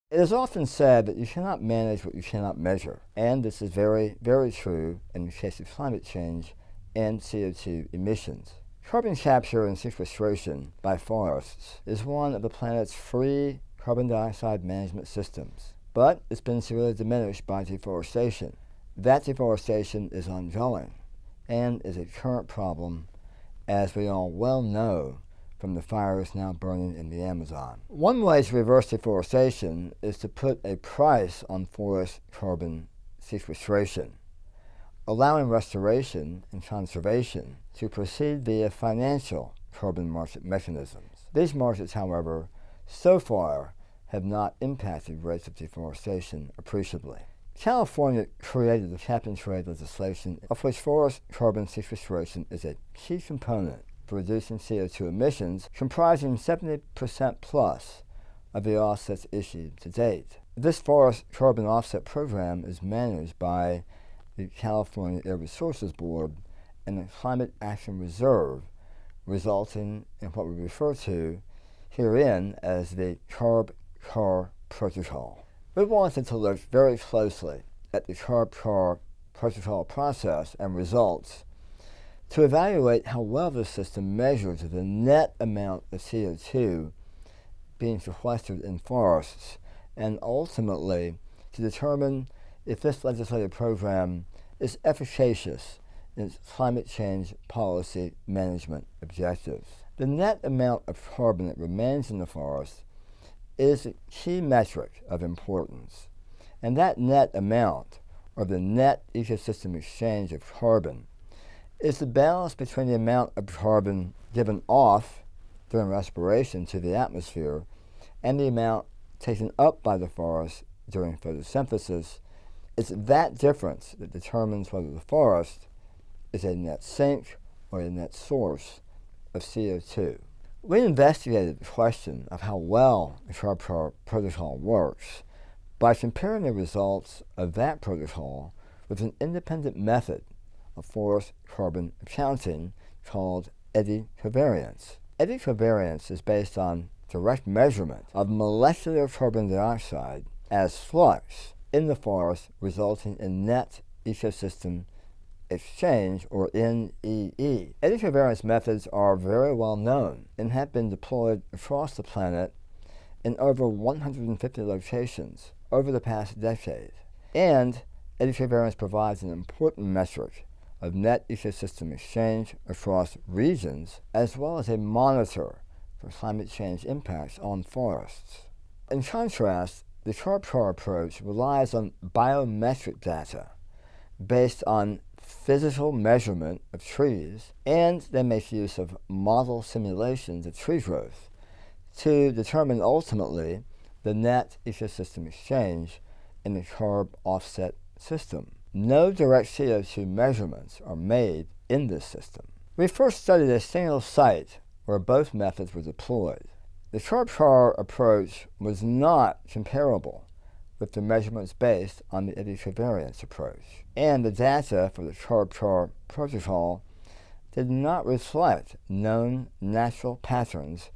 It is often said that you cannot manage what you cannot measure, and this is very, very true in the case of climate change and CO2 emissions. Carbon capture and sequestration by forests is one of the planet's free carbon dioxide management systems, but it's been severely diminished by deforestation. That deforestation is ongoing and is a current problem, as we all well know from the fires now burning in the Amazon. One way to reverse deforestation is to put a price on forest carbon sequestration, allowing restoration and conservation to proceed via financial carbon market mechanisms. These markets, however, so far have not impacted rates of deforestation appreciably. California created the cap-and-trade legislation, of which forest carbon sequestration is a key component for reducing CO2 emissions, comprising 70% plus of the offsets issued to date. This forest carbon offset program is managed by the California Air Resources Board and the Climate Action Reserve, resulting in what we refer to herein as the CARB-CAR protocol. We wanted to look very closely at the CARB-CAR protocol process and results to evaluate how well this system measures the net amount of CO2 being sequestered in forests, and ultimately to determine if this legislative program is efficacious in its climate change policy management objectives. The net amount of carbon that remains in the forest is a key metric of importance, and that net amount, or the net ecosystem exchange of carbon, is the balance between the amount of carbon given off during respiration to the atmosphere and the amount taken up by the forest during photosynthesis. It's that difference that determines whether the forest is a net sink or a net source of CO2. We investigated the question of how well the CARB-CAR protocol works by comparing the results of that protocol with an independent method of forest carbon accounting called eddy covariance. Eddy covariance is based on direct measurement of molecular carbon dioxide as flux in the forest, resulting in net ecosystem exchange, or NEE. Eddy covariance methods are very well known and have been deployed across the planet in over 150 locations over the past decade. And eddy covariance provides an important metric of net ecosystem exchange across regions, as well as a monitor for climate change impacts on forests. In contrast, the CARB-CAR approach relies on biometric data based on physical measurement of trees, and they make use of model simulations of tree growth to determine ultimately the net ecosystem exchange in the CARB offset system. No direct CO2 measurements are made in this system. We first studied a single site where both methods were deployed. The CARB-CAR approach was not comparable with the measurements based on the eddy covariance approach, and the data for the CARB-CAR protocol did not reflect known natural patterns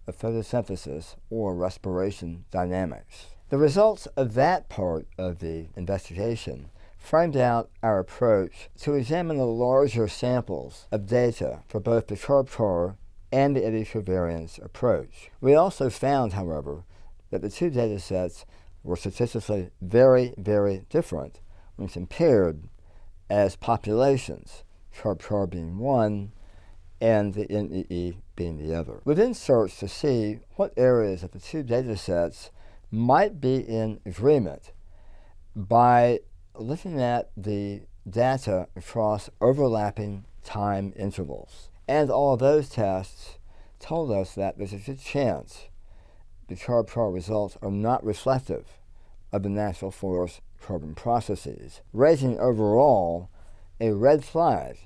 of photosynthesis or respiration dynamics. The results of that part of the investigation framed out our approach to examine the larger samples of data for both the CARB-CAR and the eddy covariance approach. We also found, however, that the two data sets were statistically very, very different when compared as populations, CARB-CAR being one and the NEE being the other. We then searched to see what areas of the two data sets might be in agreement by looking at the data across overlapping time intervals. And all of those tests told us that there's a good chance the CARB-CAR results are not reflective of the natural forest carbon processes, raising overall a red flag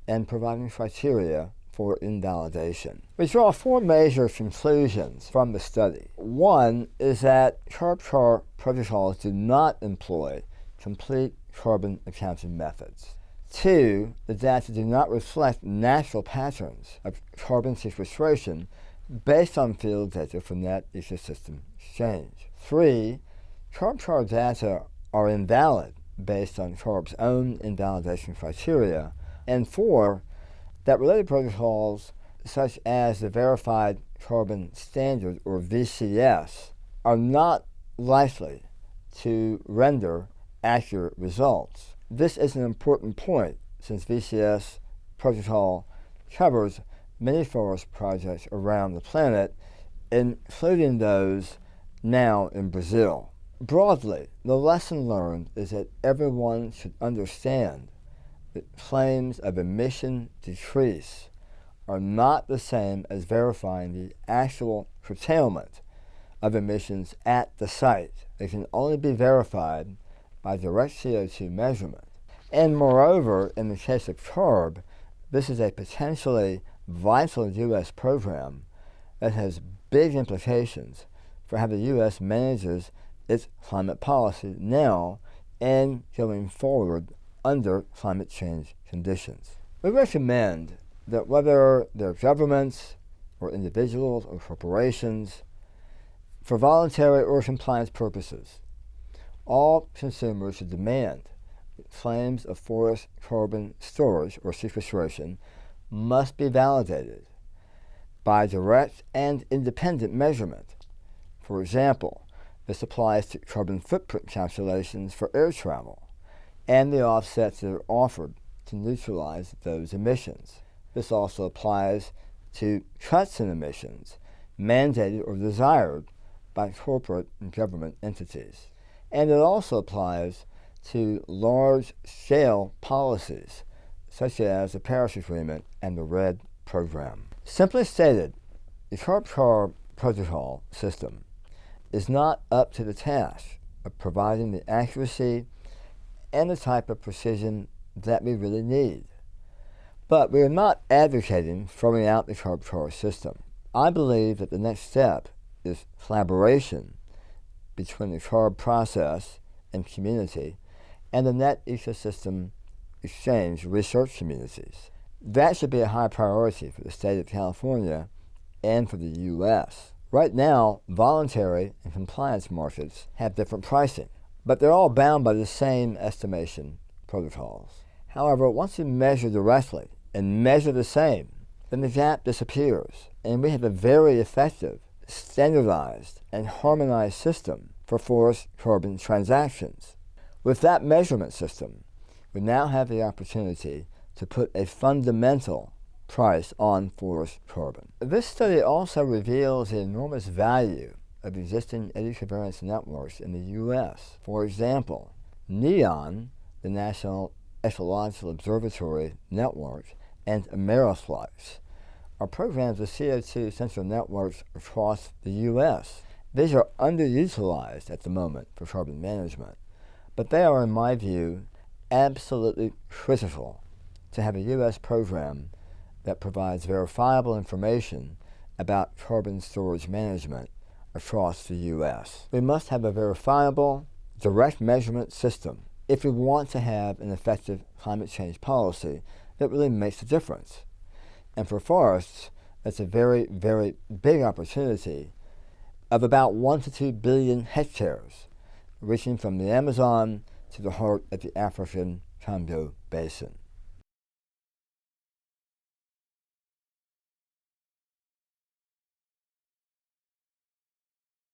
and providing criteria for invalidation. We draw four major conclusions from the study. One is that CARB-CAR protocols do not employ complete carbon accounting methods. Two, the data do not reflect natural patterns of carbon sequestration based on field data from net ecosystem exchange. Three, CarbChar data are invalid based on CARB's own invalidation criteria, and 4, that related protocols such as the Verified Carbon Standard, or VCS, are not likely to render accurate results. This is an important point since VCS protocol covers many forest projects around the planet, including those now in Brazil. Broadly, the lesson learned is that everyone should understand that claims of emission decrease are not the same as verifying the actual curtailment of emissions at the site. They can only be verified by direct CO2 measurement. And moreover, in the case of CARB, this is a potentially vital U.S. program that has big implications for how the U.S. manages its climate policy now and going forward under climate change conditions. We recommend that whether they're governments or individuals or corporations, for voluntary or compliance purposes, all consumers should demand that claims of forest carbon storage or sequestration must be validated by direct and independent measurement. For example, this applies to carbon footprint calculations for air travel and the offsets that are offered to neutralize those emissions. This also applies to cuts in emissions mandated or desired by corporate and government entities. And it also applies to large-scale policies such as the Paris Agreement and the RED program. Simply stated, the CarbChar protocol system is not up to the task of providing the accuracy and the type of precision that we really need. But we are not advocating throwing out the CarbChar system. I believe that the next step is collaboration between the CARB process and community and the net ecosystem exchange research communities. That should be a high priority for the state of California and for the U.S. Right now, voluntary and compliance markets have different pricing, but they're all bound by the same estimation protocols. However, once you measure directly and measure the same, then the gap disappears, and we have a very effective, standardized, and harmonized system for forest carbon transactions. With that measurement system, we now have the opportunity to put a fundamental price on forest carbon. This study also reveals the enormous value of existing eddy covariance networks in the U.S. For example, NEON, the National Ecological Observatory Network, and Ameriflux are programs of CO2 sensor networks across the U.S. These are underutilized at the moment for carbon management, but they are, in my view, absolutely critical to have a U.S. program that provides verifiable information about carbon storage management across the U.S. We must have a verifiable, direct measurement system if we want to have an effective climate change policy that really makes a difference. And for forests, that's a very, very big opportunity of about 1 to 2 billion hectares, reaching from the Amazon to the heart of the African Congo Basin.